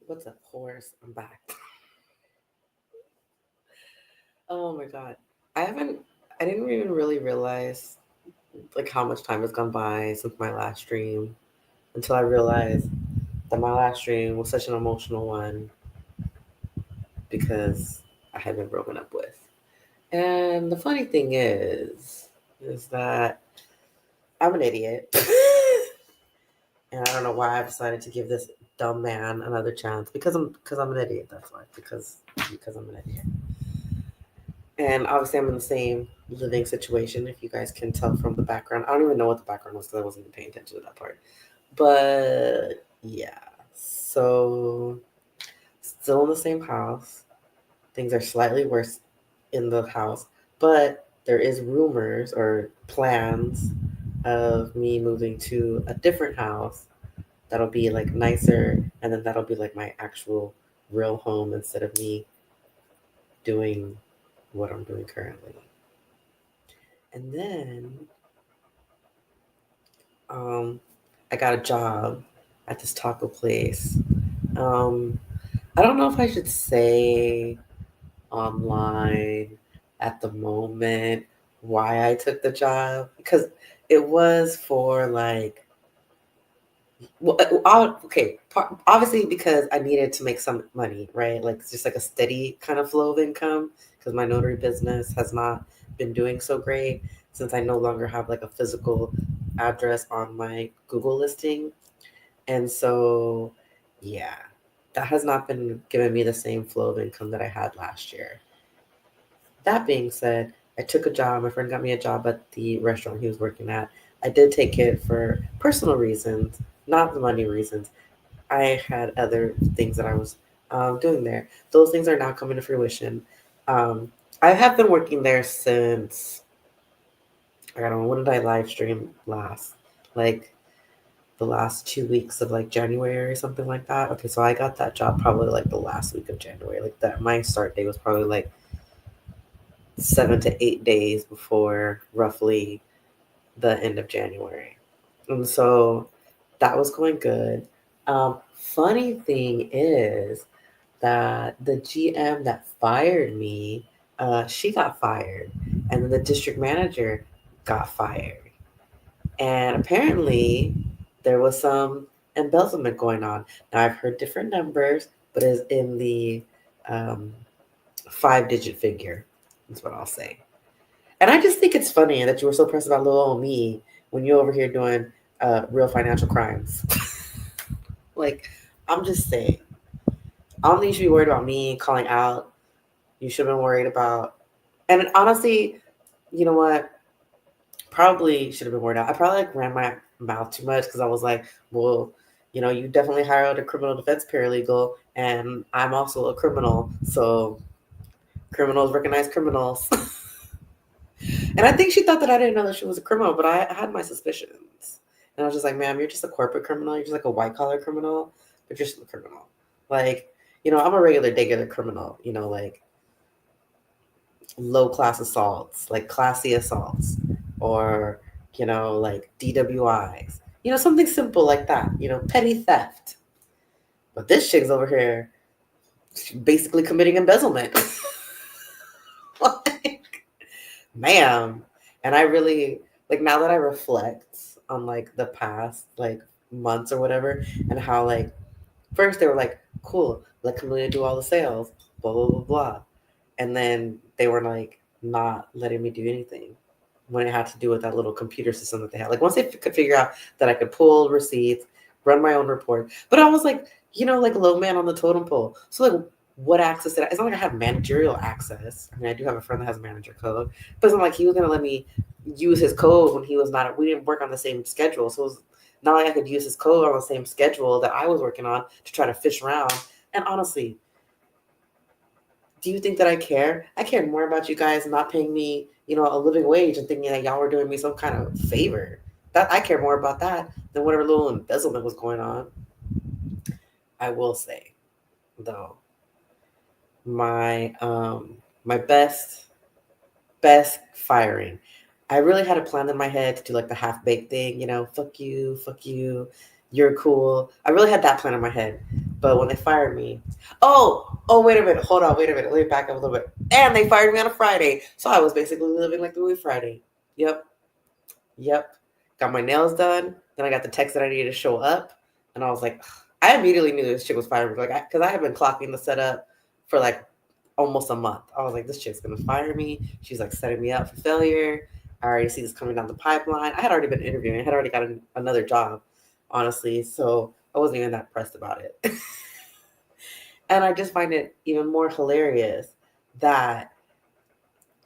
What's up, horse? I'm back. Oh my god. I haven't I didn't even really realize like how much time has gone by since my last stream until I realized that my last stream was such an emotional one because I had been broken up with. And the funny thing is that I'm an idiot. And I don't know why I decided to give this dumb man another chance because I'm an idiot, that's why. Because I'm an idiot. And obviously, I'm in the same living situation, if you guys can tell from the background. I don't even know what the background was because I wasn't even paying attention to that part. But yeah, so still in the same house. Things are slightly worse in the house, but there is rumors or plans of me moving to a different house that'll be like nicer, and then that'll be like my actual real home instead of me doing what I'm doing currently. And then um, I got a job at this taco place. Um, I don't know if I should say online at the moment why I took the job because it was for like, well, okay, obviously because I needed to make some money, right? Like it's just like a steady kind of flow of income because my notary business has not been doing so great since I no longer have like a physical address on my Google listing. And so, yeah, that has not been giving me the same flow of income that I had last year. That being said, I took a job. My friend got me a job at the restaurant he was working at. I did take it for personal reasons, not the money reasons. I had other things that I was doing there. Those things are now coming to fruition. Um, I have been working there since, I don't know, when did I live stream last? Like the last 2 weeks of like January or something like that. Okay, so I got that job probably like the last week of January. Like that, my start date was probably like 7 to 8 days before roughly the end of January. And so that was going good. Funny thing is that the GM that fired me, she got fired, and then the district manager got fired. And apparently, there was some embezzlement going on. Now, I've heard different numbers, but it's in the um, 5 digit figure, is what I'll say. And I just think it's funny that you were so pressed about little old me when you're over here doing real financial crimes. Like, I'm just saying, I don't think you should be worried about me calling out. You should have been worried about, and honestly, you know what? Probably should have been worried out. I probably like ran my mouth too much because I was like, well, you definitely hired a criminal defense paralegal, and I'm also a criminal, so criminals recognize criminals. And I think she thought that I didn't know that she was a criminal, but I had my suspicions. And I was just like, ma'am, you're just a corporate criminal. You're just like a white collar criminal, but you're still a criminal. Like, I'm a regular criminal, like low class assaults, like classy assaults, or, like DWIs, something simple like that, petty theft. But this chick's over here basically committing embezzlement. Like, ma'am. And I really, like, now that I reflect on like the past like months or whatever, and how like first they were like, cool, let Camellia do all the sales, blah blah blah blah. And then they were like not letting me do anything when it had to do with that little computer system that they had. Like once they could figure out that I could pull receipts, run my own report. But I was like, like low man on the totem pole. So like what access did I? It's not like I have managerial access. I mean, I do have a friend that has a manager code, but it's not like he was gonna let me use his code when he was not. We didn't work on the same schedule, so it was not like I could use his code on the same schedule that I was working on to try to fish around. And honestly, do you think that I care? I cared more about you guys not paying me, a living wage and thinking that y'all were doing me some kind of favor. That I care more about that than whatever little embezzlement was going on. I will say, though, my best firing. I really had a plan in my head to do like the half baked thing, fuck you, you're cool. I really had that plan in my head. But when they fired me, wait a minute, hold on, wait a minute, let me back up a little bit. And they fired me on a Friday, so I was basically living like the movie Friday. Yep, yep. Got my nails done. Then I got the text that I needed to show up, and I was like, I immediately knew this chick was firing me, like, because I had been clocking the setup for like almost a month. I was like, this chick's gonna fire me. She's like setting me up for failure. I already see this coming down the pipeline. I had already been interviewing. I had already got another job, honestly, so I wasn't even that pressed about it. And I just find it even more hilarious that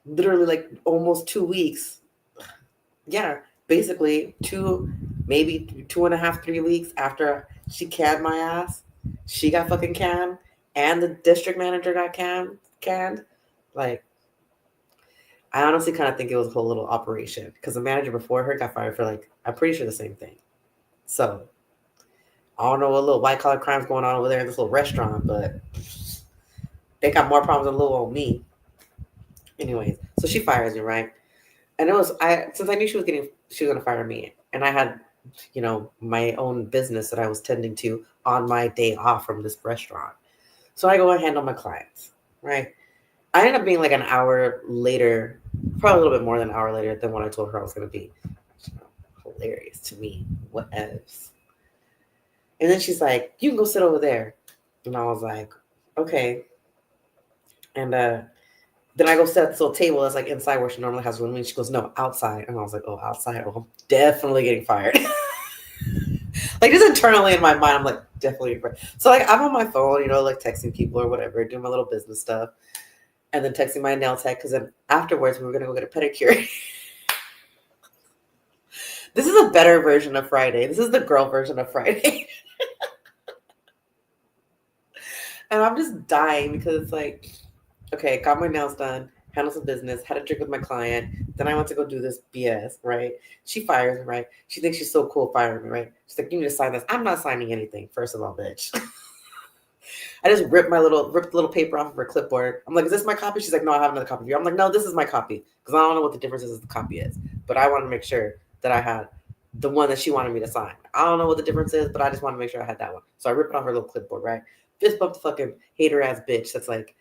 literally like almost 2 weeks, yeah, basically maybe 2.5, 3 weeks after she canned my ass, she got fucking canned, and the district manager got canned. Like, I honestly kind of think it was a whole little operation because the manager before her got fired for like, I'm pretty sure the same thing. So I don't know what little white collar crimes going on over there in this little restaurant, but they got more problems than little old me. Anyways, so she fires me, right? And it was since I knew she was gonna fire me, and I had, my own business that I was tending to on my day off from this restaurant. So I go and handle my clients, right? I ended up being like an hour later, probably a little bit more than an hour later than what I told her I was gonna be. Hilarious to me. What else? And then she's like, "You can go sit over there," and I was like, "Okay." And then I go sit at this little table that's like inside where she normally has room. And she goes, "No, outside." And I was like, "Oh, outside? Oh, I'm definitely getting fired." Like, just internally in my mind, I'm like, definitely getting fired. So like, I'm on my phone, like texting people or whatever, doing my little business stuff, and then texting my nail tech because then afterwards we were gonna go get a pedicure. This is a better version of Friday. This is the girl version of Friday. And I'm just dying because it's like, okay, got my nails done, handled some business, had a drink with my client. Then I went to go do this BS, right? She fires me, right? She thinks she's so cool firing me, right? She's like, you need to sign this. I'm not signing anything, first of all, bitch. I just ripped the little paper off of her clipboard. I'm like, is this my copy? She's like, no, I have another copy of you. I'm like, no, this is my copy. Because I don't know what the difference is the copy is. But I want to make sure that I had the one that she wanted me to sign. I don't know what the difference is, but I just want to make sure I had that one. So I ripped off her little clipboard, right? Fist bump the fucking hater ass bitch that's like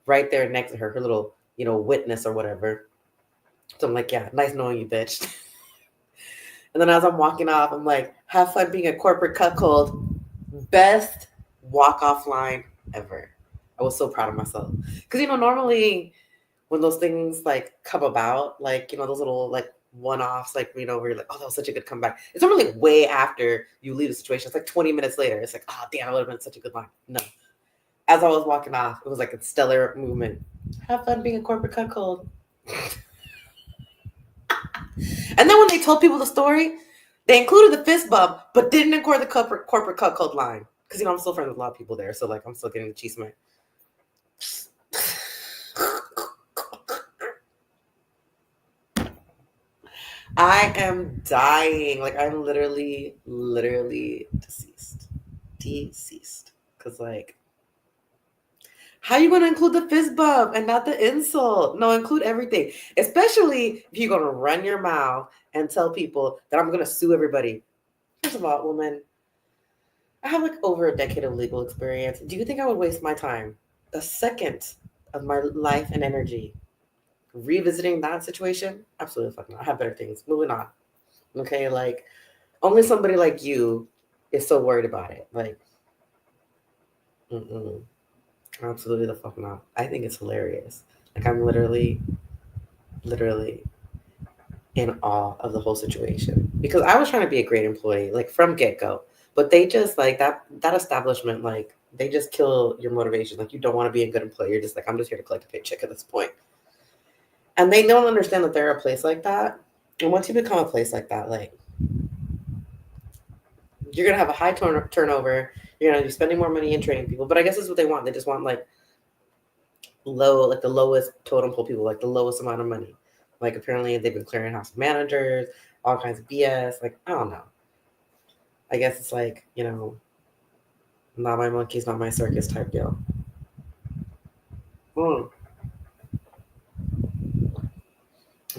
right there next to her little, witness or whatever. So I'm like, yeah, nice knowing you, bitch. And then as I'm walking off, I'm like, have fun being a corporate cuckold. Best walk-off line ever. I was so proud of myself. Because, normally when those things like come about, like, those little like one-offs, like, where you're like, oh, that was such a good comeback. It's normally like way after you leave the situation. It's like 20 minutes later. It's like, oh, damn, that would have been such a good line. No. As I was walking off, it was like a stellar movement. Have fun being a corporate cuckold. And then when they told people the story, they included the fist bump, but didn't include the corporate cuckold line. Because, I'm still friends with a lot of people there. So, like, I'm still getting the cheese man. I am dying. Like, I'm literally deceased. Because, like, how are you going to include the fist bump and not the insult? No, include everything. Especially if you're going to run your mouth and tell people that I'm going to sue everybody. First of all, woman, I have like over a decade of legal experience. Do you think I would waste my time, a second of my life and energy, revisiting that situation? Absolutely fucking not. I have better things. Moving on. Okay, like, only somebody like you is so worried about it. Like, absolutely the fuck not. I think it's hilarious. Like, I'm literally in awe of the whole situation because I was trying to be a great employee, like from get go, but they just like that establishment, like they just kill your motivation. Like, you don't want to be a good employee. You're just like, I'm just here to collect a paycheck at this point. And they don't understand that they're a place like that. And once you become a place like that, like, you're gonna have a high turnover. You're gonna be spending more money in training people. But I guess that's what they want. They just want like the lowest totem pole people, like the lowest amount of money. Like, apparently they've been clearing house managers, all kinds of BS. Like, I don't know. I guess it's like, not my monkeys, not my circus type deal. And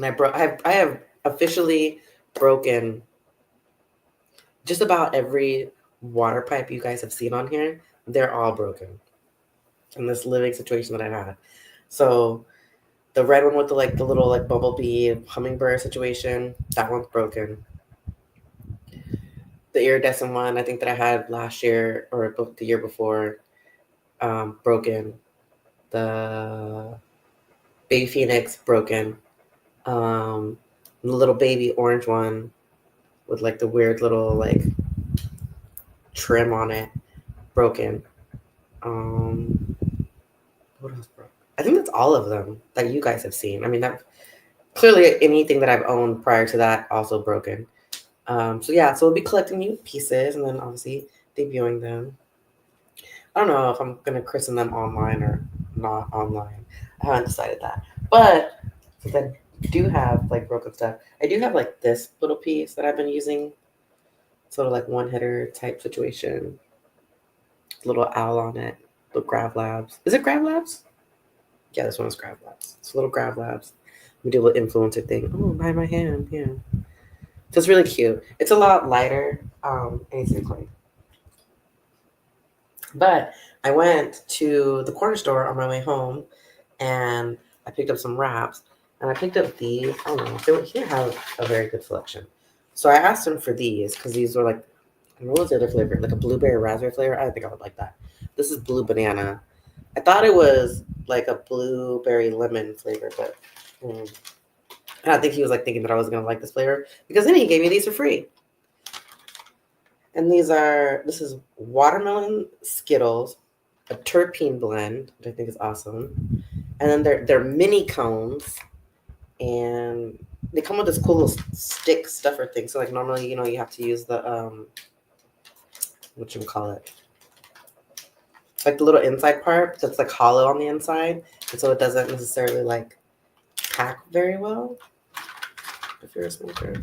I have officially broken just about every water pipe you guys have seen on here. they're all broken in this living situation that I had. So the red one with the little like bumblebee hummingbird situation, that one's broken. The iridescent one, I think that I had last year or the year before, broken. The baby phoenix broken. The little baby orange one with like the weird little like trim on it, broken. Um, what else broke? I think that's all of them that you guys have seen. I mean, that clearly anything that I've owned prior to that also broken. So yeah, so we'll be collecting new pieces and then obviously debuting them. I don't know if I'm gonna christen them online or not online. I haven't decided that. But since I do have like broken stuff, I do have like this little piece that I've been using, sort of like one hitter type situation. Little owl on it. Little Grav Labs. Is it Grav Labs? Yeah, this one is Grav Labs. It's little Grav Labs. We do a little influencer thing. Oh, by my hand, yeah. So it's really cute. It's a lot lighter. And it's clean. But I went to the corner store on my way home, and I picked up some wraps, and I picked up these. I don't know. He didn't have a very good selection, so I asked him for these because these were like, what was the other flavor? Like a blueberry raspberry flavor. I think I would like that. This is blue banana. I thought it was like a blueberry lemon flavor, but I don't think he was like thinking that I was gonna like this flavor because then he gave me these for free. And this is watermelon Skittles, a terpene blend, which I think is awesome. And then they're mini cones, and they come with this cool little stick stuffer thing. So like normally, you have to use the what you call it, like the little inside part that's like hollow on the inside, and so it doesn't necessarily like pack very well if you're a smoker.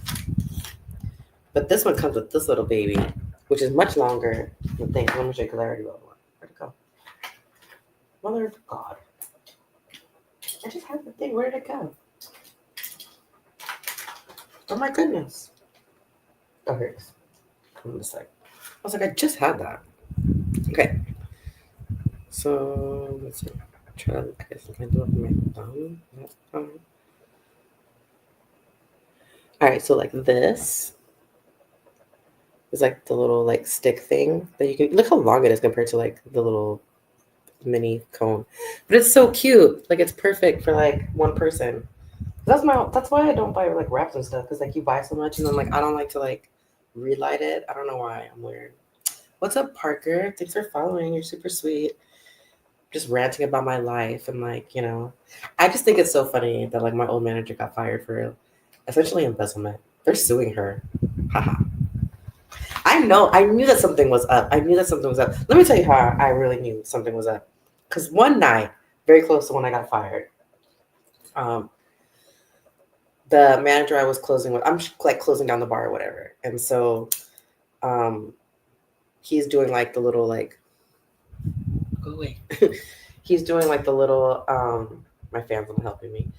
But this one comes with this little baby, which is much longer than the thing. Let me show you because I already wrote one. Where'd it go? Mother of God. I just had the thing. Where did it go? Oh my goodness. Oh, here it is. On this side. I was like, I just had that. Okay. So let's see. Try to, I guess I can do it with my thumb. That's fine. All right, so like this is like the little like stick thing that you can look how long it is compared to like the little mini cone. But it's so cute. Like it's perfect for like one person. That's why I don't buy like wraps and stuff, because like you buy so much and then like I don't like to like relight it. I don't know why. I'm weird. What's up, Parker? Thanks for following. You're super sweet. Just ranting about my life and like, I just think it's so funny that like my old manager got fired for essentially embezzlement. They're suing her. Haha. I knew that something was up. Let me tell you how I really knew something was up. Because one night, very close to when I got fired, the manager I was closing with, I'm like closing down the bar or whatever. And so he's doing like the little like, go away. He's doing like the little, my fans are helping me.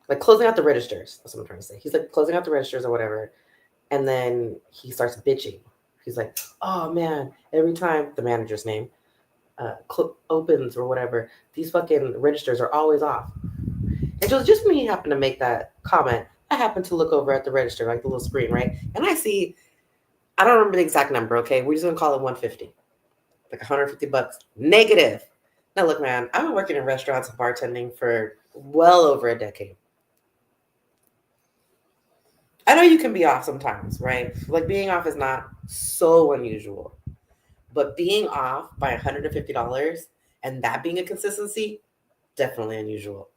Like closing out the registers. That's what I'm trying to say. He's like closing out the registers or whatever. And then he starts bitching. He's like, oh man, every time the manager's name opens or whatever, these fucking registers are always off. And so just when he happened to make that comment, I happened to look over at the register, like the little screen, right? And I see, I don't remember the exact number, okay? We're just gonna call it 150. Like $150 negative. Now look, man, I've been working in restaurants and bartending for well over a decade. I know you can be off sometimes, right? Like being off is not so unusual. But being off by $150 and that being a consistency, definitely unusual.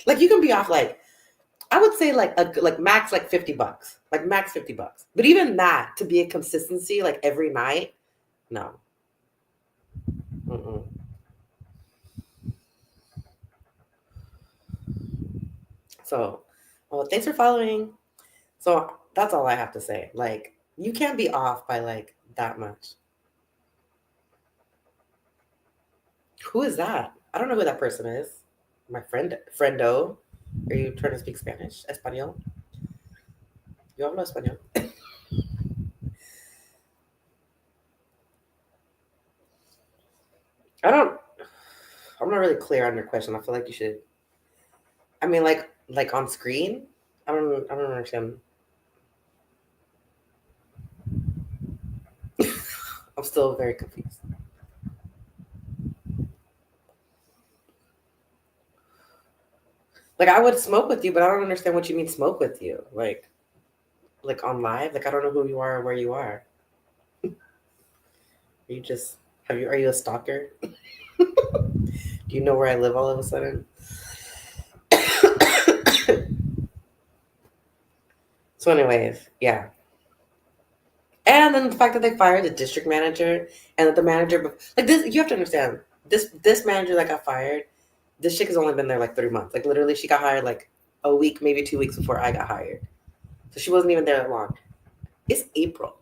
Like you can be off like, I would say like max like $50, like max $50. But even that to be a consistency like every night, no. Mm-mm. So, well, thanks for following. So that's all I have to say. Like you can't be off by like that much. Who is that? I don't know who that person is. My friendo. Are you trying to speak Spanish? Espanol? Yo hablo español. I'm not really clear on your question. I feel like you should. I mean, like on screen. I don't understand. I'm still very confused. Like I would smoke with you, but I don't understand what you mean smoke with you. Like on live. Like I don't know who you are or where you are. You just have you? Are you a stalker? Do you know where I live all of a sudden? So, anyways, yeah. And then the fact that they fired the district manager and that the manager, like this, you have to understand this manager that got fired, this chick has only been there like 3 months. Like literally, she got hired like a week, maybe 2 weeks before I got hired. So she wasn't even there that long. It's April.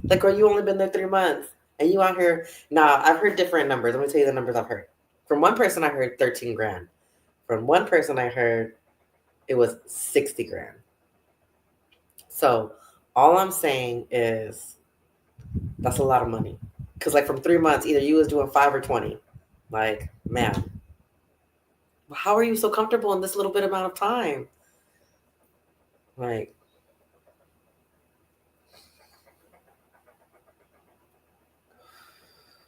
Like, girl, you only been there 3 months, and you out here. Nah, I've heard different numbers. Let me tell you the numbers I've heard. From one person, I heard 13 grand. From one person, I heard it was 60 grand. So all I'm saying is that's a lot of money. Cause like from 3 months, either you was doing 5 or 20. Like, man, how are you so comfortable in this little bit amount of time? Like,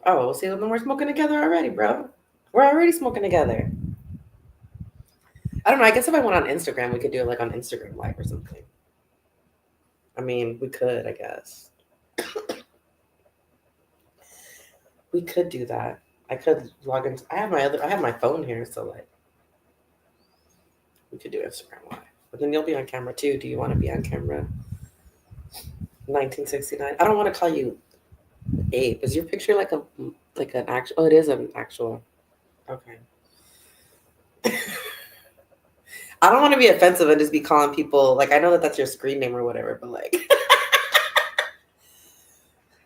oh, see, then we're smoking together already, bro. We're already smoking together. I don't know. I guess if I went on Instagram, we could do it like on Instagram Live or something. I mean, we could, I guess. We could do that. I could log into. I have my phone here, so like, we could do Instagram Live. But then you'll be on camera too. Do you want to be on camera? 1969. I don't want to call you Abe. Is your picture like an actual? Oh, it is an actual. Okay. I don't want to be offensive and just be calling people like I know that that's your screen name or whatever, but like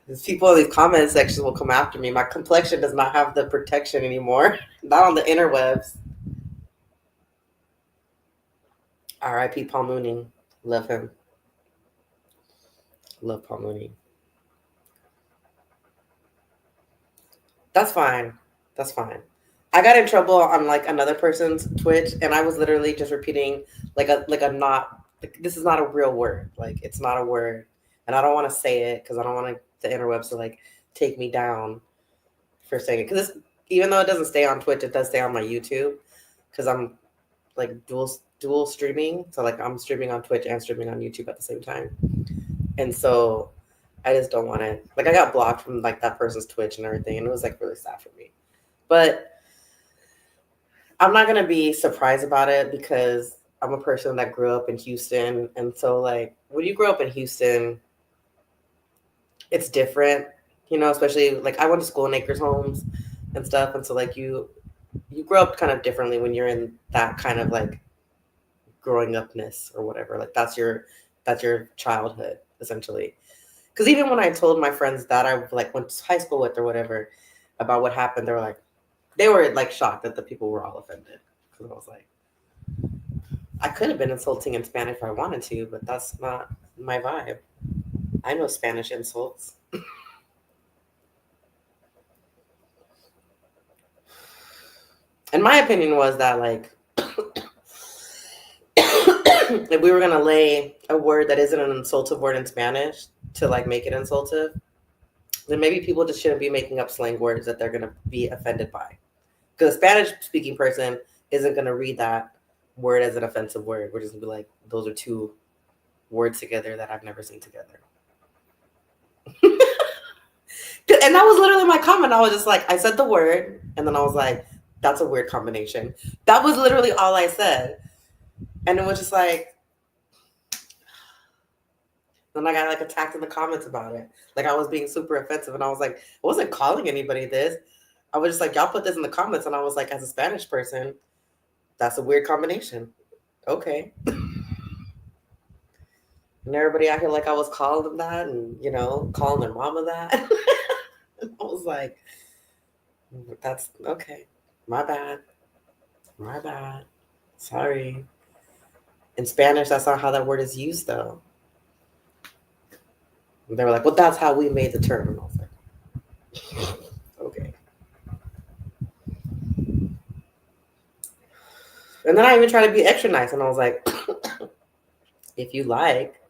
these people in these comment sections will come after me. My complexion does not have the protection anymore. Not on the interwebs. R.I.P. Paul Mooney. Love him. Love Paul Mooney. That's fine. That's fine. I got in trouble on like another person's Twitch, and I was literally just repeating like a not like, this is not a real word. Like it's not a word, and I don't want to say it because I don't want the interwebs to like take me down for saying it. Because even though it doesn't stay on Twitch, it does stay on my YouTube because I'm like dual streaming. So like I'm streaming on Twitch and streaming on YouTube at the same time, and so I just don't want to like I got blocked from like that person's Twitch and everything, and it was like really sad for me. But I'm not gonna be surprised about it because I'm a person that grew up in Houston, and so like when you grow up in Houston, it's different, Especially like I went to school in Acres Homes and stuff, and so like you grow up kind of differently when you're in that kind of like growing upness or whatever. Like that's your childhood essentially. Because even when I told my friends that I like went to high school with or whatever about what happened, they were like shocked that the people were all offended because I was like, I could have been insulting in Spanish if I wanted to, but that's not my vibe. I know Spanish insults. And my opinion was that like if we were gonna lay a word that isn't an insultive word in Spanish to like make it insultive, then maybe people just shouldn't be making up slang words that they're gonna be offended by. Because a Spanish speaking person isn't gonna read that word as an offensive word. We're just gonna be like, those are two words together that I've never seen together. And that was literally my comment. I was just like, I said the word, and then I was like, that's a weird combination. That was literally all I said. And it was just like, then I got like attacked in the comments about it. Like I was being super offensive, and I was like, I wasn't calling anybody this. I was just like, y'all put this in the comments, and I was like, as a Spanish person, that's a weird combination. Okay. And everybody out here like I was calling them that, and calling their mama that. I was like, that's okay. My bad. My bad. Sorry. In Spanish, that's not how that word is used, though. And they were like, well, that's how we made the term. And I was like, okay. And then I even tried to be extra nice, and I was like, if you like,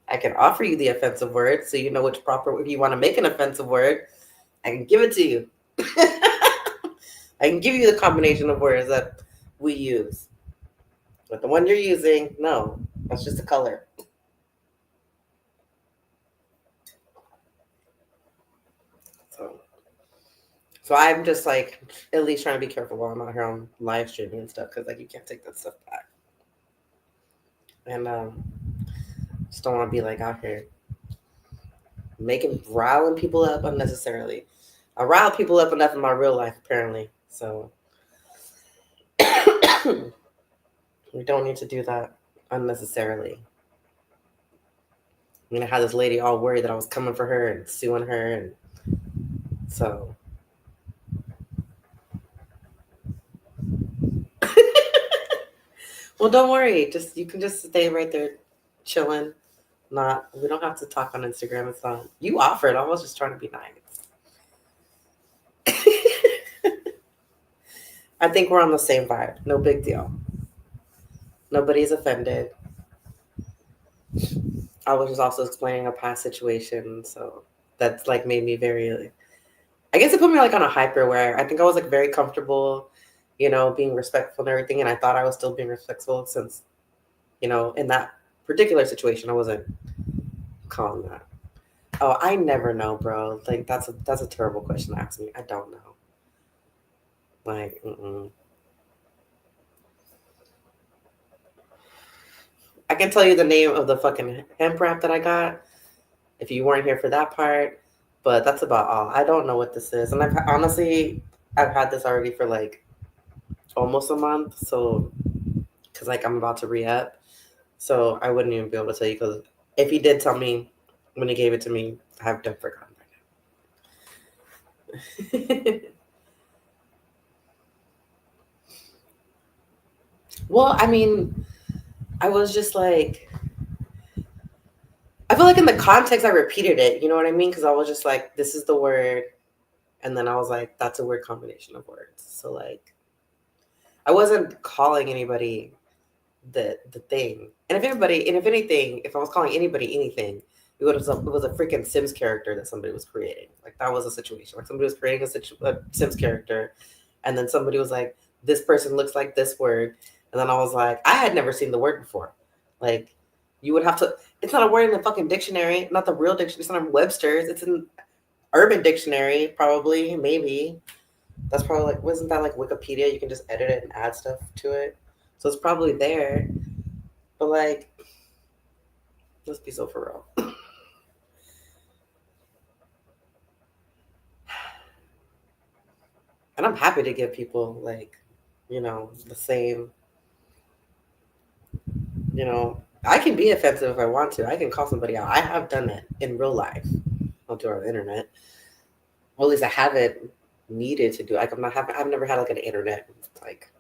I can offer you the offensive word so you know which proper, if you want to make an offensive word, I can give it to you. I can give you the combination of words that we use. But the one you're using, no, that's just a color. So, so I'm just like at least trying to be careful while I'm out here on live streaming and stuff because like you can't take that stuff back. And just don't want to be like out here riling people up unnecessarily. I rile people up enough in my real life apparently. So we don't need to do that unnecessarily. I mean, I had this lady all worried that I was coming for her and suing her, and so. Well, don't worry. Just you can just stay right there, chilling. Not we don't have to talk on Instagram. It's not. You offered. I was just trying to be nice. I think we're on the same vibe. No big deal. Nobody's offended. I was just also explaining a past situation, so that's like made me very. I guess it put me like on a hyper where I think I was like very comfortable, being respectful and everything, and I thought I was still being respectful since, in that particular situation, I wasn't calling that. Oh, I never know, bro. Like that's a terrible question to ask me. I don't know. Like, I can tell you the name of the fucking hemp wrap that I got if you weren't here for that part, but that's about all. I don't know what this is, and I've had this already for like almost a month. So, because like I'm about to re-up, so I wouldn't even be able to tell you because if he did tell me when he gave it to me, I've done forgotten by now. Well, I mean, I was just like, I feel like in the context I repeated it, you know what I mean? Because I was just like, this is the word, and then I was like, that's a weird combination of words. So like, I wasn't calling anybody the thing. And if anything, if I was calling anybody anything, it was a freaking Sims character that somebody was creating. Like that was a situation. Like somebody was creating a Sims character, and then somebody was like, "This person looks like this word," and then I was like, I had never seen the word before. Like, you would have to. It's not a word in the fucking dictionary, not the real dictionary. It's not in Webster's. It's in Urban Dictionary, probably, maybe. That's probably like, wasn't that like Wikipedia? You can just edit it and add stuff to it. So it's probably there. But like, let's be so for real. And I'm happy to give people like, the same, I can be offensive if I want to. I can call somebody out. I have done it in real life. I'll do it on the internet. Well, at least I haven't needed to do it. Like I've never had like an internet like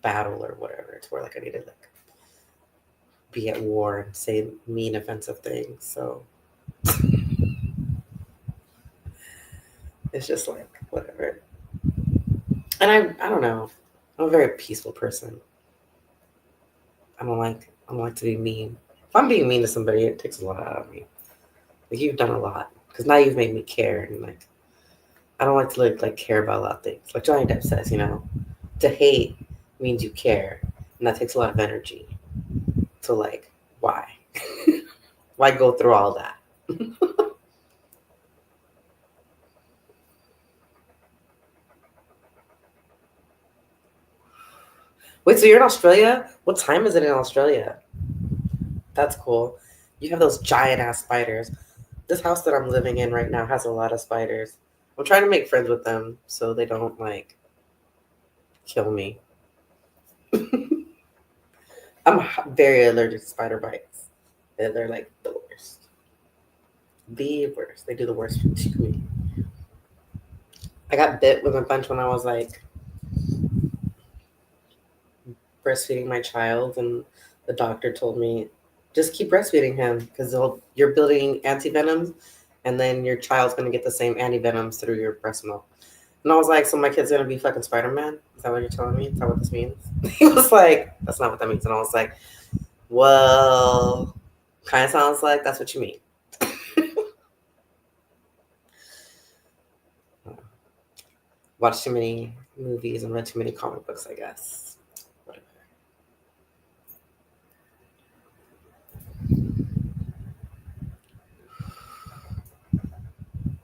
battle or whatever. It's where like I need to like be at war and say mean offensive things. So it's just like whatever. And I don't know. I'm a very peaceful person. I don't like to be mean. If I'm being mean to somebody, it takes a lot out of me. Like you've done a lot because now you've made me care, and like I don't like to like care about a lot of things. Like Johnny Depp says, to hate means you care, and that takes a lot of energy. So like, why? Why go through all that? Wait, so you're in Australia? What time is it in Australia? That's cool. You have those giant ass spiders. This house that I'm living in right now has a lot of spiders. I'm trying to make friends with them so they don't like kill me. I'm very allergic to spider bites. They're like the worst. The worst. They do the worst to me. I got bit with a bunch when I was like breastfeeding my child, and the doctor told me just keep breastfeeding him because you're building antivenoms, and then your child's going to get the same antivenoms through your breast milk. And I was like, so my kid's gonna be fucking Spider-Man? Is that what you're telling me? Is that what this means? He was like, that's not what that means. And I was like, well, kind of sounds like that's what you mean. Watched too many movies and read too many comic books, I guess. Whatever.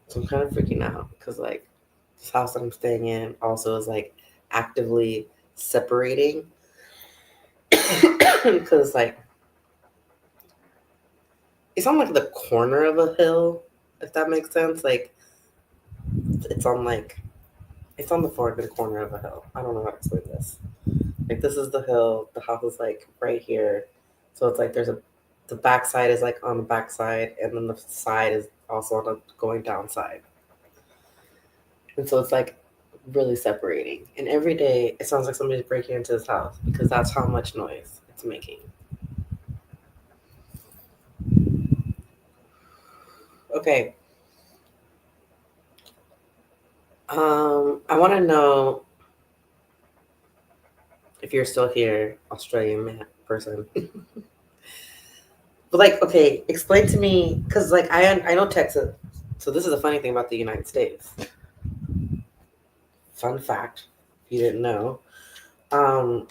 So I'm kind of freaking out because, like, this house that I'm staying in also is, like, actively separating. Because, like, it's on, like, the corner of a hill, if that makes sense. Like, it's on, like, it's on the foreground corner of a hill. I don't know how to explain this. Like, this is the hill. The house is, like, right here. So it's like there's a, the backside is, like, on the backside, and then the side is also on the going down side. And so it's, like, really separating. And every day it sounds like somebody's breaking into this house because that's how much noise it's making. Okay. I want to know if you're still here, Australian man person. But, like, okay, explain to me, because, like, I know Texas. So this is a funny thing about the United States. Fun fact, if you didn't know. Um,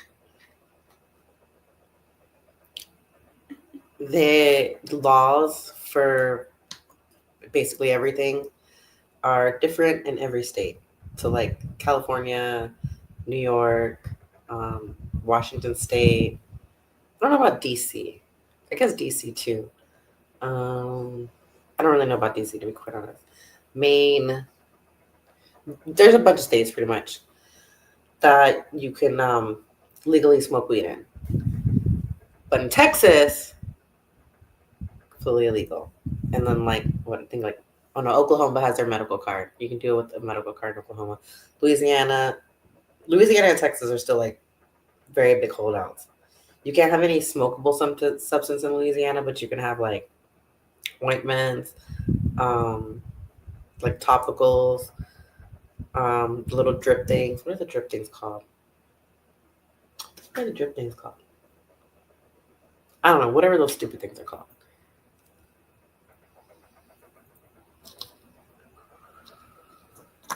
the laws for basically everything are different in every state. So, like, California, New York, Washington State. I don't know about DC. I guess DC too. Um, I don't really know about DC, to be quite honest. Maine. There's a bunch of states pretty much that you can legally smoke weed in. But in Texas, fully illegal. And then, like, what I think, like, oh no, Oklahoma has their medical card. You can do it with a medical card in Oklahoma. Louisiana, Louisiana and Texas are still, like, very big holdouts. You can't have any smokable substance in Louisiana, but you can have, like, ointments, um, like topicals, little drip things. What are the drip things called? What are the drip things called? I don't know. Whatever those stupid things are called.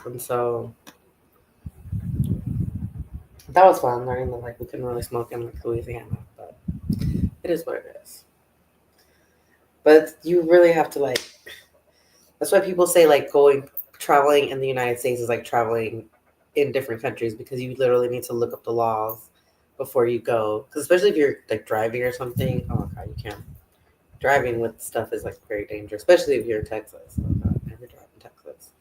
And so that was fun learning that, like, we couldn't really smoke in, like, Louisiana, but it is what it is. But you really have to, like. That's why people say, like, going traveling in the United States is like traveling in different countries because you literally need to look up the laws before you go. Because especially if you're, like, driving or something, oh god, you can't. Driving with stuff is, like, very dangerous, especially if you're in Texas. Oh god, never drive in Texas.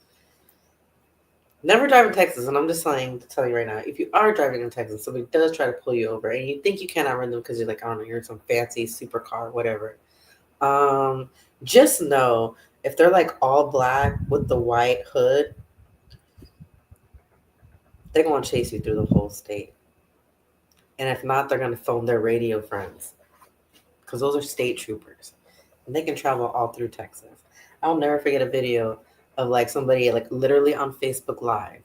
Never drive in Texas, and I'm just telling you right now, if you are driving in Texas, somebody does try to pull you over, and you think you cannot run them because you're like, I don't know, you're in some fancy supercar, whatever. Um, just know if they're, like, all black with the white hood, they're gonna chase you through the whole state. And if not, they're gonna phone their radio friends because those are state troopers, and they can travel all through Texas. I'll never forget a video of, like, somebody, like, literally on Facebook Live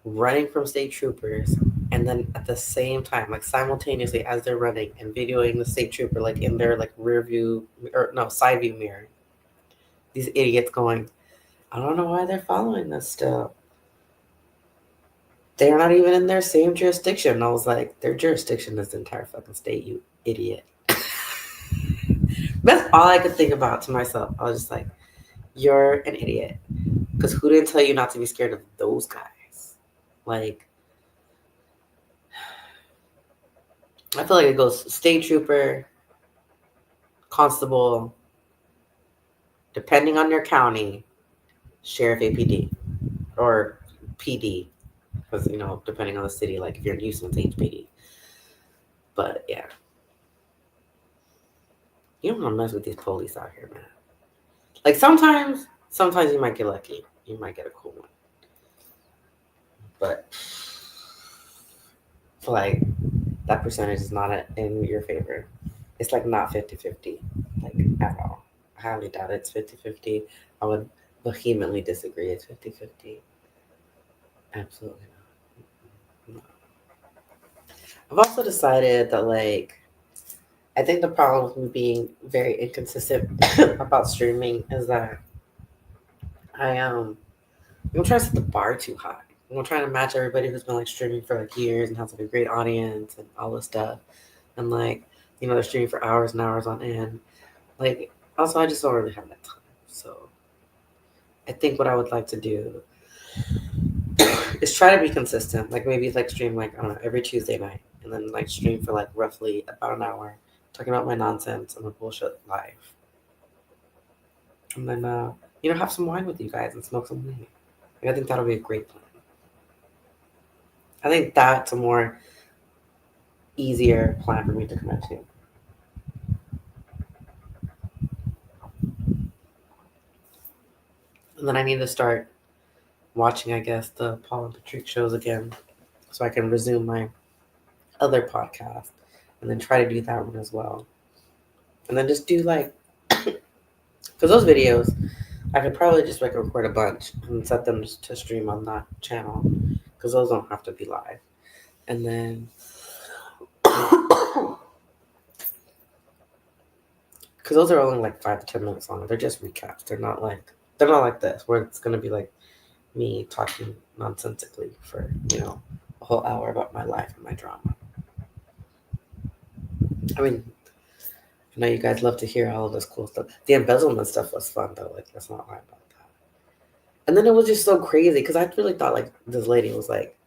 running from state troopers, and then at the same time, like, simultaneously as they're running and videoing the state trooper, like, in their, like, rear view or no side view mirror. These idiots going, I don't know why they're following us still. They're not even in their same jurisdiction. And I was like, their jurisdiction is the entire fucking state, you idiot. That's all I could think about to myself. I was just like, you're an idiot. Because who didn't tell you not to be scared of those guys? Like, I feel like it goes state trooper, constable, depending on your county, sheriff APD, or PD. Because, depending on the city, like, if you're in Houston, it's HPD. But yeah, you don't want to mess with these police out here, man. Like, sometimes you might get lucky. You might get a cool one. But I feel like that percentage is not in your favor. It's, like, not 50-50, like, at all. I highly doubt it's 50-50. I would vehemently disagree it's 50-50. Absolutely not. No. I've also decided that like I think the problem with me being very inconsistent about streaming is that I'm trying to set the bar too high. I'm trying to match everybody who's been like streaming for like years and has like a great audience and all this stuff. And like, they're streaming for hours and hours on end. Like, also I just don't really have that time. So I think what I would like to do is try to be consistent. Like maybe like stream like I don't know every Tuesday night, and then like stream for like roughly about an hour, talking about my nonsense and my bullshit life, and then have some wine with you guys and smoke some weed. Like, I think that'll be a great plan. I think that's a more easier plan for me to commit to. And then I need to start watching, I guess, the Paul and Patrick shows again, so I can resume my other podcast, and then try to do that one as well. And then just do like, because those videos, I could probably just like record a bunch and set them to stream on that channel, because those don't have to be live. And then, because those are only like 5 to 10 minutes long. They're just recaps. They're not like this, where it's gonna be like me talking nonsensically for a whole hour about my life and my drama. I mean, I know you guys love to hear all of this cool stuff. The embezzlement stuff was fun though. Like, let's not lie about that. And then it was just so crazy because I really thought like this lady was like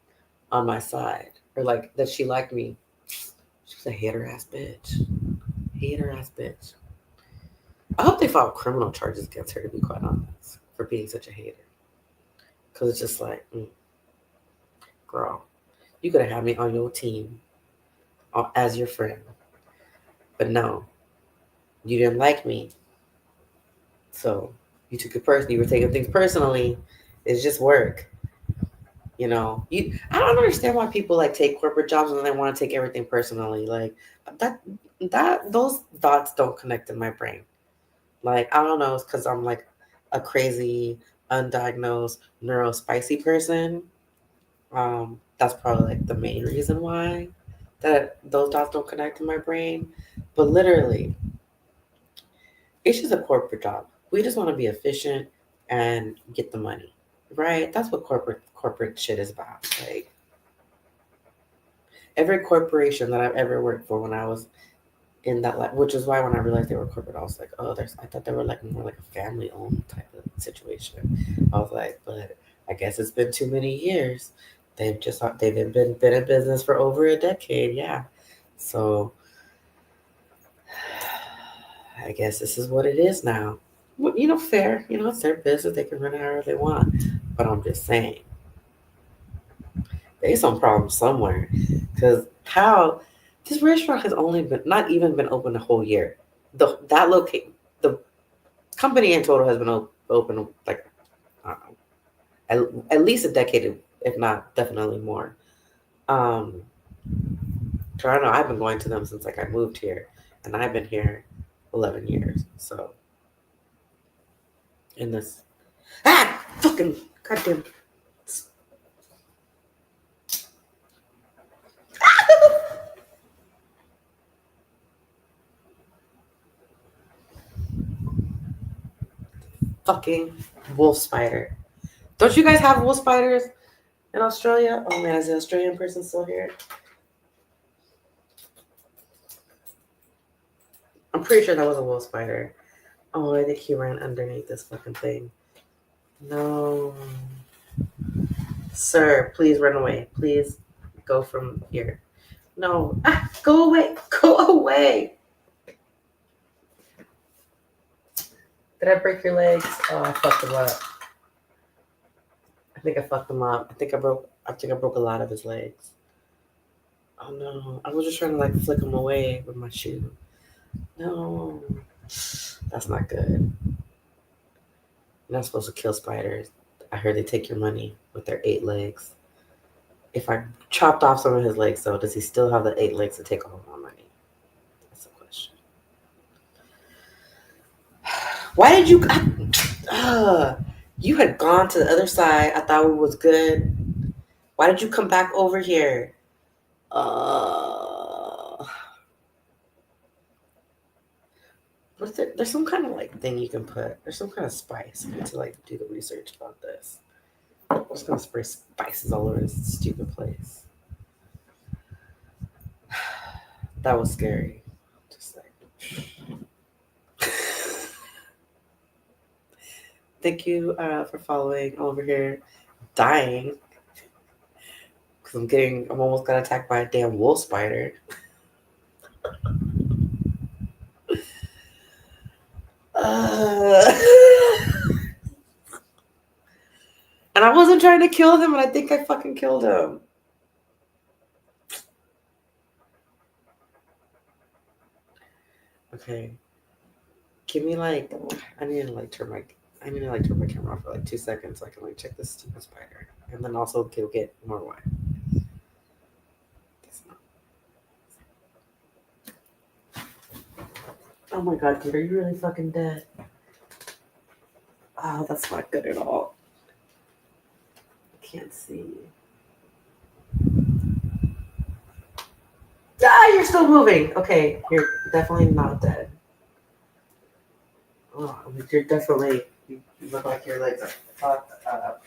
on my side, or like that she liked me. She was a hater ass bitch. Hater ass bitch. I hope they file criminal charges against her, to be quite honest, for being such a hater. Because it's just like, girl, you could have had me on your team as your friend. But no, you didn't like me. So you took it personally. You were taking things personally. It's just work. I don't understand why people like take corporate jobs and they want to take everything personally. Like those dots don't connect in my brain. Like, I don't know, it's because I'm like a crazy, undiagnosed, neurospicy person. That's probably like the main reason why that those dots don't connect in my brain. But literally, it's just a corporate job. We just want to be efficient and get the money, right? That's what corporate shit is about. Like every corporation that I've ever worked for, when I was in that, like, which is why when I realized they were corporate, I was like, oh, I thought they were like more like a family owned type of situation. I was like, but I guess it's been too many years. They've been in business for over a decade, yeah. So I guess this is what it is now. Well, fair. It's their business. They can run it however they want. But I'm just saying, there's some problem somewhere. Because how this restaurant has only been not even been open a whole year. The company in total has been open like I don't know, at least a decade, if not definitely more. Um, so I don't know. I've been going to them since like I moved here, and I've been here 11 years. So in this fucking goddamn. Fucking wolf spider. Don't you guys have wolf spiders in Australia? Oh man, is the Australian person still here? I'm pretty sure that was a wolf spider. Oh, I think he ran underneath this fucking thing. No. Sir, please run away. Please go from here. No. Go away. Go away. Did I break your legs? Oh, I fucked him up. I think I fucked him up. I think I broke a lot of his legs. Oh no. I was just trying to like flick him away with my shoe. No. That's not good. You're not supposed to kill spiders. I heard they take your money with their 8 legs. If I chopped off some of his legs, though, does he still have the 8 legs to take all of my money? That's the question. Why did you? You had gone to the other side. I thought it was good. Why did you come back over here? Uh, what's there? There's some kind of like thing you can put. There's some kind of spice. I need to like do the research about this. I'm just gonna spray spices all over this stupid place. That was scary. Just like. Thank you for following. I'm over here dying because I'm almost got attacked by a damn wolf spider. Uh, and I wasn't trying to kill him, and I think I fucking killed him. Okay, give me like I need to like turn my camera off for like 2 seconds so I can like check this stupid spider, and then also go get more wine. Oh my god, dude, are you really fucking dead? Oh, that's not good at all. I can't see. Ah, you're still moving. Okay, you're definitely not dead. Oh, you're definitely. You look like your legs are fucked up.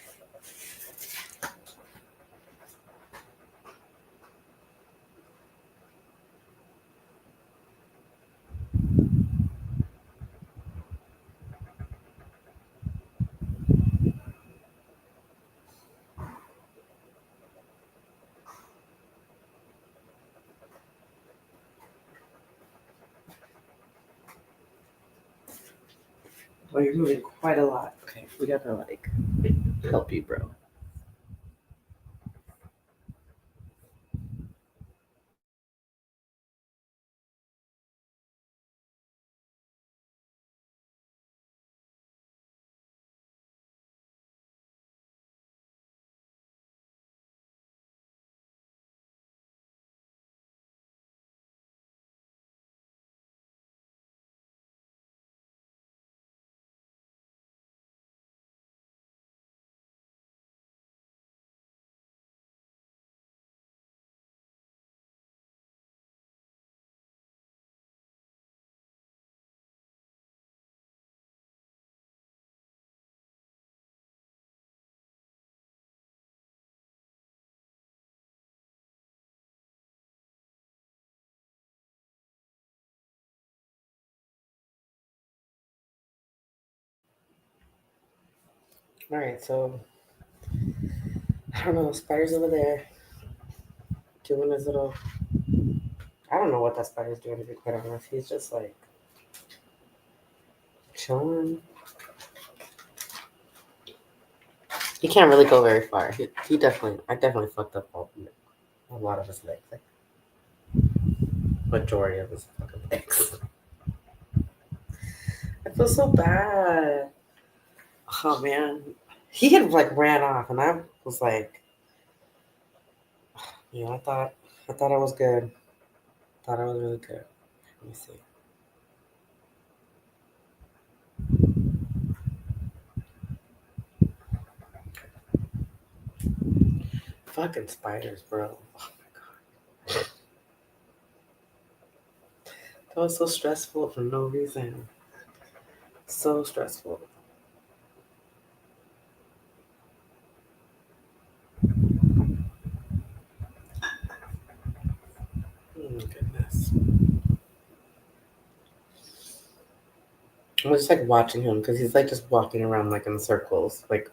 Well, you're moving quite a lot. Okay, we gotta like help you, bro. All right, so I don't know. Spider's over there doing his little. I don't know what that spider's doing to be quite honest. He's just like chilling. He can't really go very far. I definitely fucked up a lot of his legs. Like majority of his fucking legs. I feel so bad. Oh man, he had like ran off, and I was like, I thought I was good. Thought I was really good. Let me see. Fucking spiders, bro. Oh my god, that was so stressful for no reason. So stressful. Oh my goodness. I'm just like watching him because he's like just walking around like in circles, like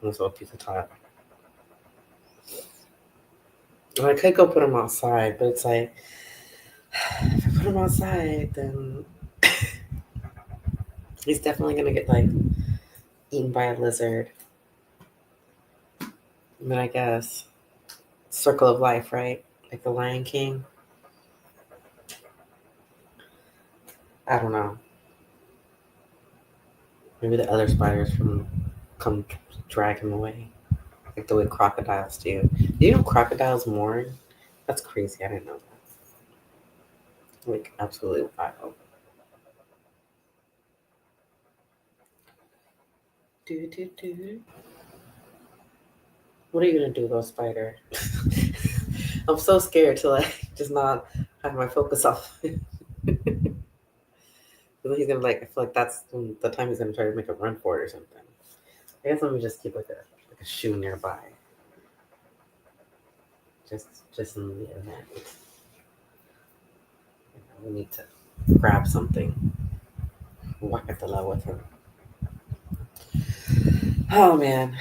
on this little piece of top. And I could go put him outside, but it's like if I put him outside, then he's definitely gonna get like eaten by a lizard. I mean, I guess circle of life, right? Like the Lion King. I don't know. Maybe the other spiders from come drag him away, like the way crocodiles do. Do you know crocodiles mourn? That's crazy. I didn't know that. Like absolutely wild. Do do do. What are you gonna do though, Spider? I'm so scared to like just not have my focus off. He's gonna like. I feel like that's the time he's gonna try to make a run for it or something. I guess let me just keep like a shoe nearby, just in the event. We need to grab something. Whack at the low with him. Oh man.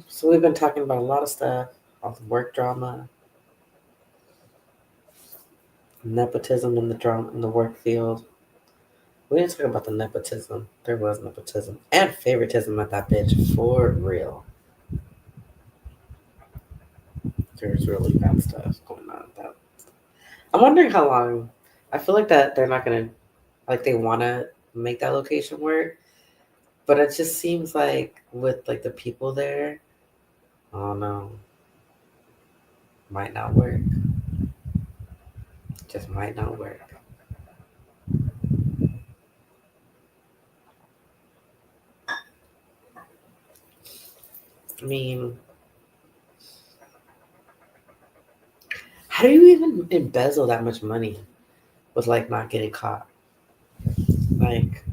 So we've been talking about a lot of stuff, all the work drama, nepotism in the drama in the work field. We didn't talk about the nepotism. There was nepotism and favoritism at that bitch for real. There's really bad stuff going on with that. I'm wondering how long. I feel like that they're not gonna like they want to make that location work, but it just seems like with like the people there, oh no, might not work. Just might not work. I mean, how do you even embezzle that much money with like not getting caught? Like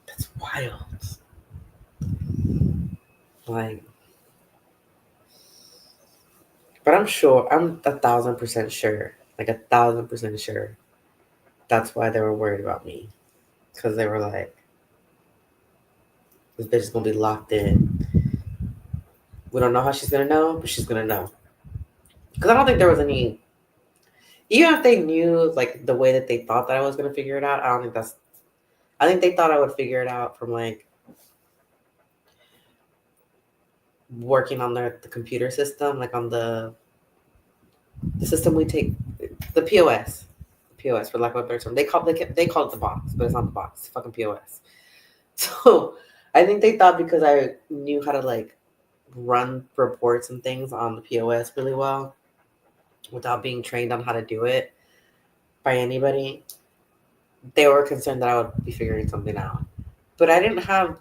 that's wild. Like, but I'm sure, I'm 1,000% sure, like 1,000% sure. That's why they were worried about me, because they were like, this bitch is gonna be locked in. We don't know how she's gonna know, but she's gonna know. Because I don't think there was any, even if they knew like the way that they thought that I was gonna figure it out. I don't think that's. I think they thought I would figure it out from like working on the computer system, like on the system we take, the POS for lack of a better term. They call it the box, but it's not the box. It's fucking POS. So I think they thought because I knew how to like run reports and things on the POS really well without being trained on how to do it by anybody, they were concerned that I would be figuring something out. But I didn't have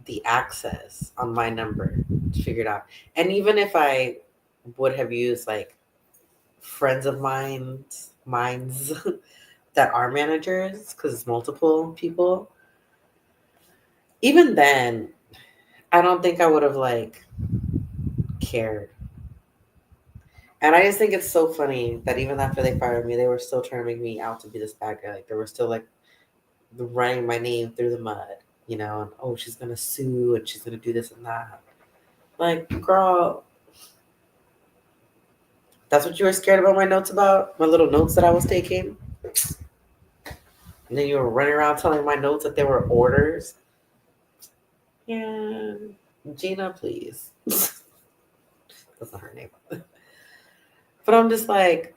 the access on my number to figure it out. And even if I would have used like friends of mine's that are managers, because it's multiple people, even then, I don't think I would have like cared. And I just think it's so funny that even after they fired me, they were still trying to make me out to be this bad guy. Like they were still like running my name through the mud, and oh, she's gonna sue and she's gonna do this and that. Like, girl, that's what you were scared about my notes about? My little notes that I was taking? And then you were running around telling my notes that they were orders? Yeah. Gina, please. That's not her name. But I'm just like,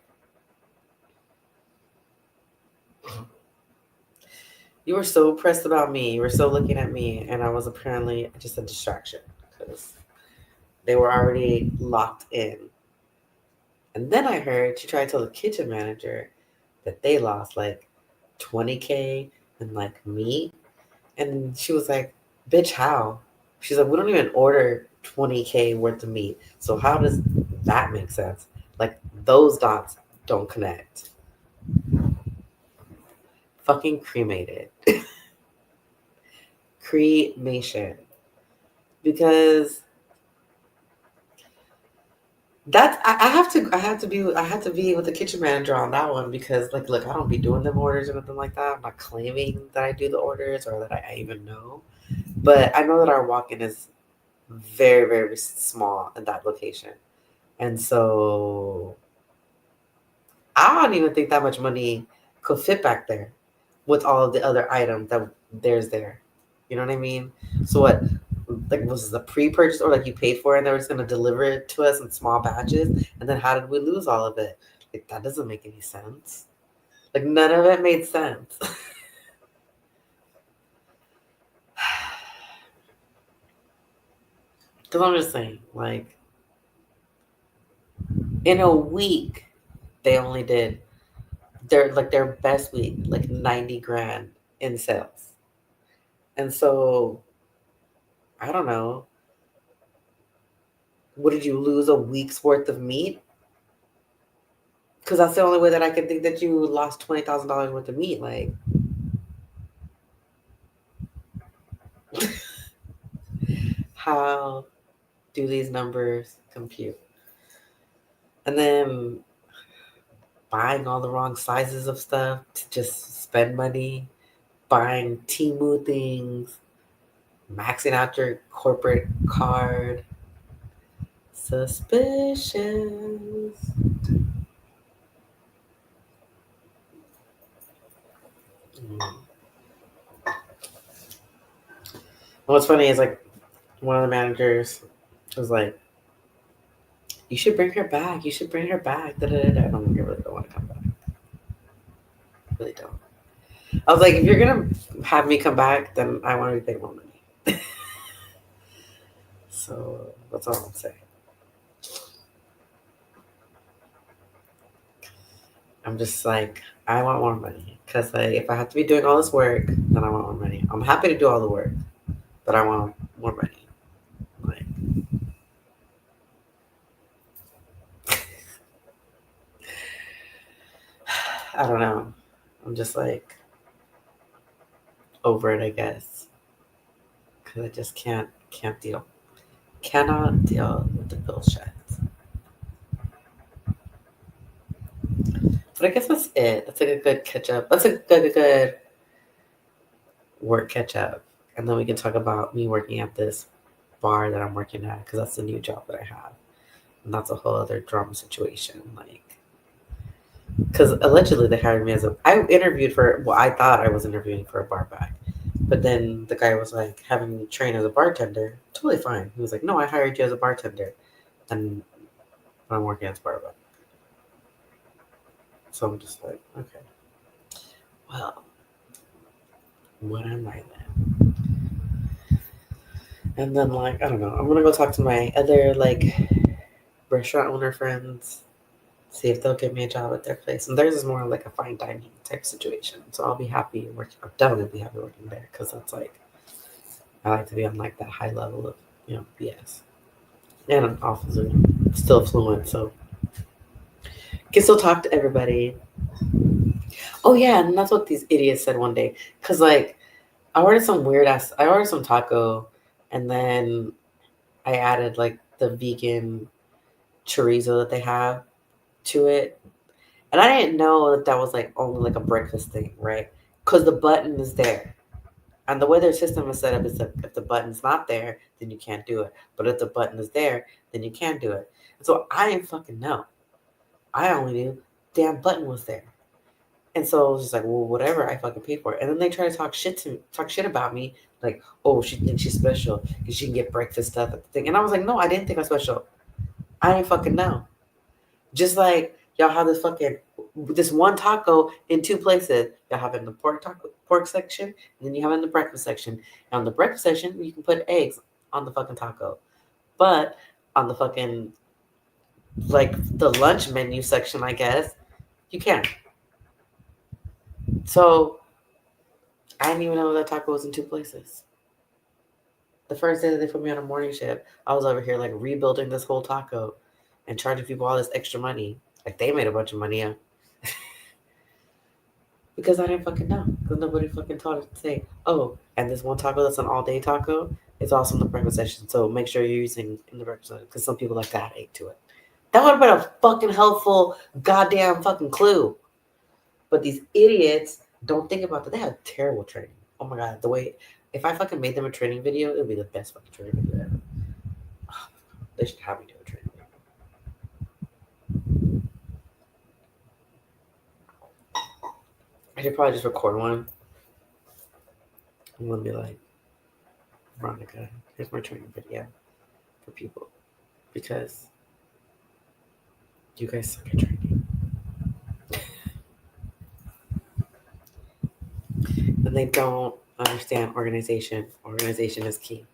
you were so pressed about me. You were so looking at me, and I was apparently just a distraction because they were already locked in. And then I heard she tried to tell the kitchen manager that they lost like 20K and like meat. And she was like, bitch, how? She's like, we don't even order 20K worth of meat. So how does that make sense? Like, those dots don't connect. Fucking cremated. Cremation. Because that's I have to be with the kitchen manager on that one because like look, I don't be doing them orders or nothing like that. I'm not claiming that I do the orders or that I even know. But I know that our walk-in is very, very small in that location. And so I don't even think that much money could fit back there with all of the other items that there's there. You know what I mean? So what, like was this a pre-purchase or like you paid for it and they were just gonna deliver it to us in small batches? And then how did we lose all of it? Like that doesn't make any sense. Like none of it made sense. Cause I'm just saying, like in a week, they only did their best week, like 90 grand in sales. And so I don't know. what did you lose a week's worth of meat? Because that's the only way that I can think that you lost $20,000 worth of meat. Like, how do these numbers compute? And then buying all the wrong sizes of stuff to just spend money, buying Temu things, maxing out your corporate card. Suspicious. Mm. What's funny is like one of the managers was like, "You should bring her back. You should bring her back." Da, da, da, da. I really don't want to come back. I really don't. I was like, if you're gonna have me come back, then I want to be paid more money. So that's all I'm saying. I'm just like, I want more money because like, if I have to be doing all this work, then I want more money. I'm happy to do all the work, but I want more money. Like, I don't know. I'm just like over it, I guess, because I just can't deal, cannot deal with the bullshit. But I guess that's it. That's like a good catch up. That's a good work catch up, and then we can talk about me working at this bar that I'm working at because that's the new job that I have, and that's a whole other drama situation. Like, because allegedly they hired me as a. I interviewed for. Well, I thought I was interviewing for a bar back, but then the guy was like having me train as a bartender. Totally fine. He was like, "No, I hired you as a bartender," and I'm working as a bar back. So I'm just like, okay, well, what am I then? And then like I don't know. I'm gonna go talk to my other like restaurant owner friends, see if they'll give me a job at their place. And theirs is more like a fine dining type situation. So I'll be happy working. I'll definitely be happy working there because that's like I like to be on like that high level of BS. And I'm also still fluent, so can still talk to everybody. Oh yeah, and that's what these idiots said one day. Cause like I ordered some taco, and then I added like the vegan chorizo that they have to it. And I didn't know that that was like only like a breakfast thing, right? Because the button is there. And the way their system is set up is that if the button's not there, then you can't do it. But if the button is there, then you can do it. And so I didn't fucking know. I only knew the damn button was there. And so I was just like, well, whatever, I fucking paid for it. And then they try to talk shit about me, like, oh, she thinks she's special because she can get breakfast stuff at the thing. And I was like, no, I didn't think I was special. I didn't fucking know. Just like y'all have this one taco in two places. Y'all have it in the pork section, and then you have it in the breakfast section. And on the breakfast section, you can put eggs on the fucking taco. But on the fucking like the lunch menu section, I guess, you can't. So I didn't even know that taco was in two places. The first day that they put me on a morning shift, I was over here like rebuilding this whole taco and charging people all this extra money. Like they made a bunch of money because I didn't fucking know. Because nobody fucking taught us to say, oh, and this one taco that's an all day taco is also in the breakfast section. So make sure you're using in the breakfast section because some people like to add egg to it. That would have been a fucking helpful goddamn fucking clue. But these idiots don't think about that. They have terrible training. Oh my god, the way if I fucking made them a training video, it would be the best fucking training video ever. They should have me do a training video. I should probably just record one. I'm gonna be like, Veronica, here's my training video for people because you guys suck at training. And they don't understand organization. Organization is key.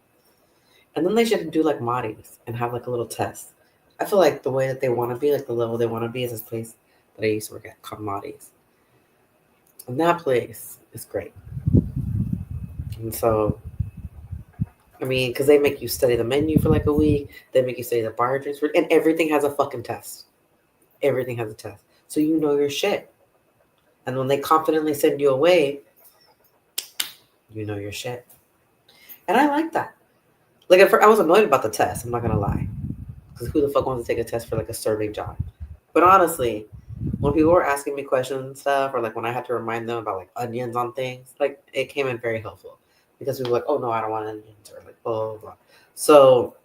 And then they should do like Modis and have like a little test. I feel like the way that they want to be, like the level they want to be, is this place that I used to work at called Modis. And that place is great. And so I mean, because they make you study the menu for like a week. They make you study the bar drinks and everything has a fucking test. Everything has a test, so you know your shit. And when they confidently send you away, you know your shit. And I like that. Like at first, I was annoyed about the test. I'm not gonna lie, because who the fuck wants to take a test for like a serving job? But honestly, when people were asking me questions and stuff, or like when I had to remind them about like onions on things, like it came in very helpful because we were like, oh no, I don't want onions, or like blah blah blah. So,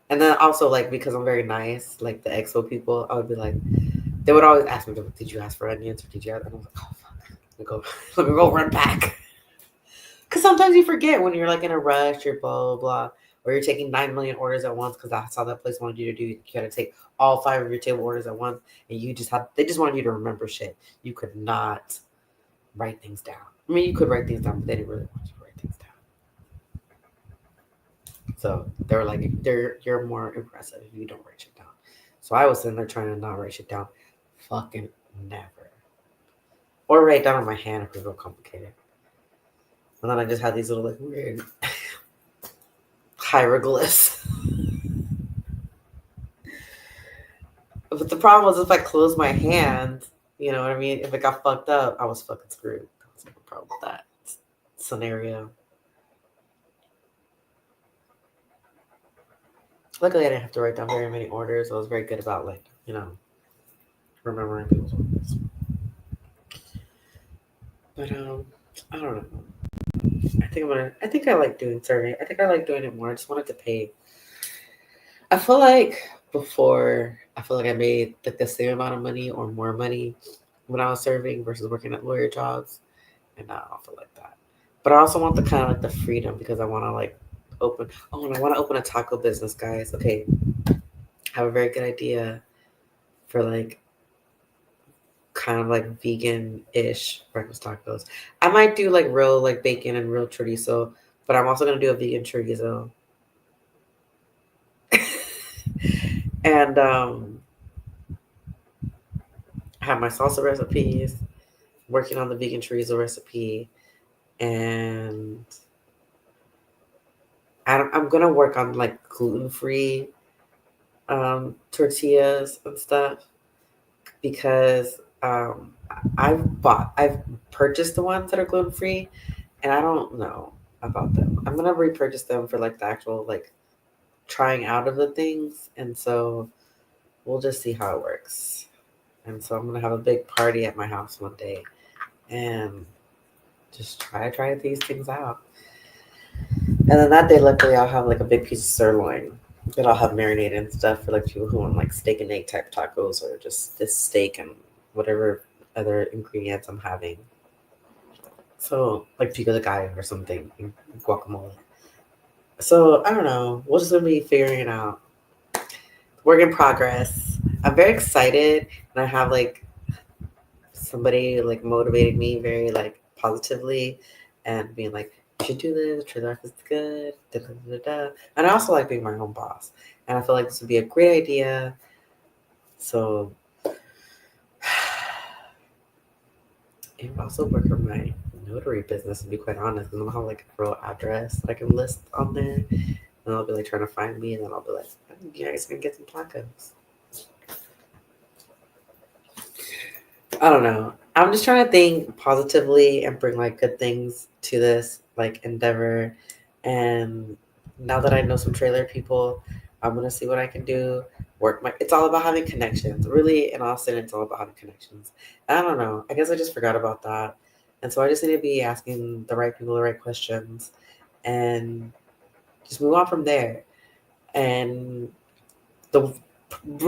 and then also like because I'm very nice, like the EXO people, I would be like, they would always ask me, did you ask for onions or did you? And I was like, oh fuck, let me go, let me go run back. Because sometimes you forget when you're like in a rush, you're blah, blah, blah, or you're taking 9 million orders at once because that's how that place wanted you to do. You got to take all 5 of your table orders at once. And you just they just wanted you to remember shit. You could not write things down. I mean, you could write things down, but they didn't really want you to write things down. So they were like, you're more impressive if you don't write shit down. So I was sitting there trying to not write shit down. Fucking never. Or write down on my hand if it was real complicated. And then I just had these little like weird hieroglyphs. But the problem was if I closed my hand, you know what I mean? If it got fucked up, I was fucking screwed. That was no problem with that scenario. Luckily, I didn't have to write down very many orders. I was very good about like, remembering people's orders. But I don't know. I think I like doing survey. I think I like doing it more. I just wanted to pay. I feel like I made like the same amount of money or more money when I was serving versus working at lawyer jobs. And now I don't feel like that. But I also want the kind of like the freedom because I want to like open. Oh, and I want to open a taco business, guys. Okay, I have a very good idea for like kind of like vegan-ish breakfast tacos. I might do like real like bacon and real chorizo, but I'm also gonna do a vegan chorizo. And have my salsa recipes, working on the vegan chorizo recipe, and I'm gonna work on like gluten-free tortillas and stuff because I've purchased the ones that are gluten free, and I don't know about them. I'm gonna repurchase them for like the actual like trying out of the things, and so we'll just see how it works. And so I'm gonna have a big party at my house one day, and just try these things out. And then that day, luckily, I'll have like a big piece of sirloin that I'll have marinated and stuff for like people who want like steak and egg type tacos or just this steak and whatever other ingredients I'm having. So like pico de gallo or something, guacamole. So I don't know. We'll just gonna be figuring it out. Work in progress. I'm very excited, and I have like somebody like motivating me very like positively, and being like, "You should do this. Trade life is good." Da, da, da, da. And I also like being my own boss, and I feel like this would be a great idea. So it would also work for my notary business, to be quite honest, because I don't have like a real address that I can list on there. And I'll be like trying to find me, and then I'll be like, you guys can get some tacos. I don't know. I'm just trying to think positively and bring like good things to this like endeavor. And now that I know some trailer people, I'm gonna see what I can do. Work my. It's all about having connections. Really, in Austin, it's all about having connections. I don't know. I guess I just forgot about that, and so I just need to be asking the right people the right questions, and just move on from there. And the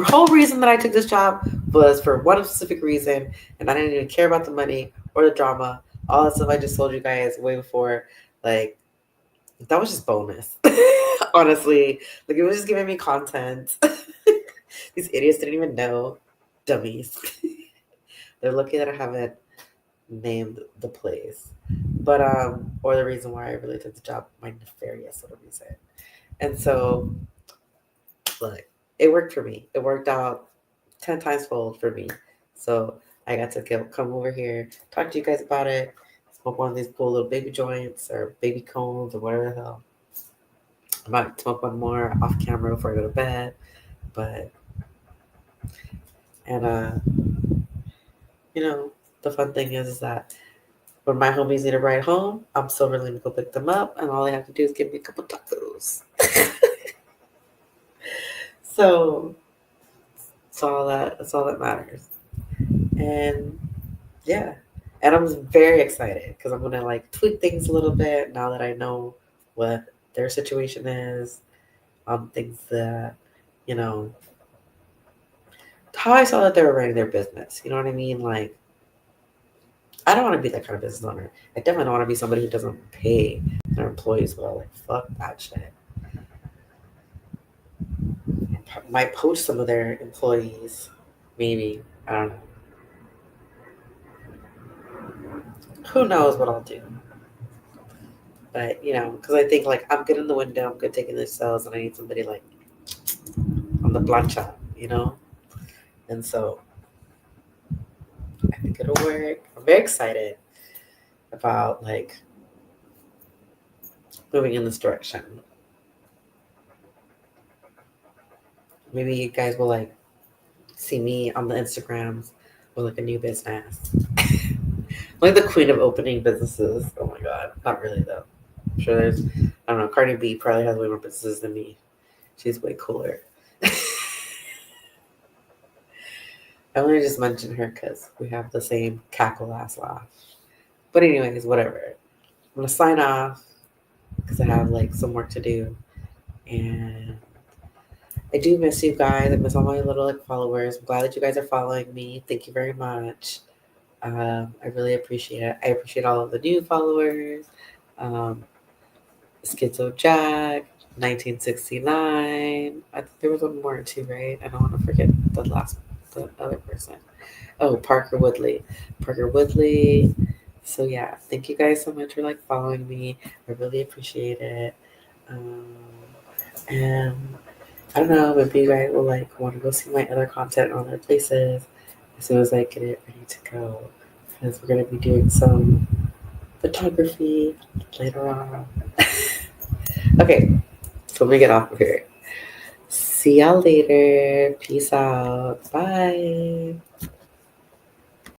whole reason that I took this job was for one specific reason, and I didn't even care about the money or the drama. All that stuff I just told you guys way before, like that was just bonus. Honestly, like it was just giving me content. These idiots didn't even know, dummies. They're lucky that I haven't named the place, but or the reason why I really took the job, my nefarious sort of reason. And so look, it worked for me. It worked out 10 times fold for me. So I got to come over here, talk to you guys about it, smoke one of these cool little baby joints or baby cones or whatever the hell. I might smoke one more off camera before I go to bed. But, and, you know, the fun thing is that when my homies need a ride home, I'm still willing to go pick them up, and all they have to do is give me a couple tacos. So that's all that matters. And yeah, and I'm very excited because I'm gonna like tweak things a little bit now that I know what their situation is on things that you know how I saw that they were running their business. You know what I mean? Like I don't want to be that kind of business owner. I definitely don't want to be somebody who doesn't pay their employees well. Like fuck that shit. Might poach some of their employees, maybe. I don't know. Who knows what I'll do? But because I think like I'm good in the window, I'm good taking the sales, and I need somebody like on the plancha. And so I think it'll work. I'm very excited about like moving in this direction. Maybe you guys will like see me on the Instagrams with like a new business. Like the queen of opening businesses. Oh my god. Not really though. I'm sure there's I don't know, Cardi B probably has way more businesses than me. She's way cooler. I only just mentioned her because we have the same cackle ass laugh. But anyways, whatever. I'm gonna sign off because I have like some work to do. And I do miss you guys. I miss all my little like followers. I'm glad that you guys are following me. Thank you very much. I really appreciate it. I appreciate all of the new followers. Um, Schizo Jack, 1969. I think there was one more too, right? I don't want to forget the other person. Oh, Parker Woodley. Parker Woodley. So yeah, thank you guys so much for like following me. I really appreciate it. Um, and I don't know, maybe you guys will like want to go see my other content on other places as soon as I get it ready to go. Because we're gonna be doing some photography later on. Okay, so let me get off of here. See y'all later. Peace out. Bye.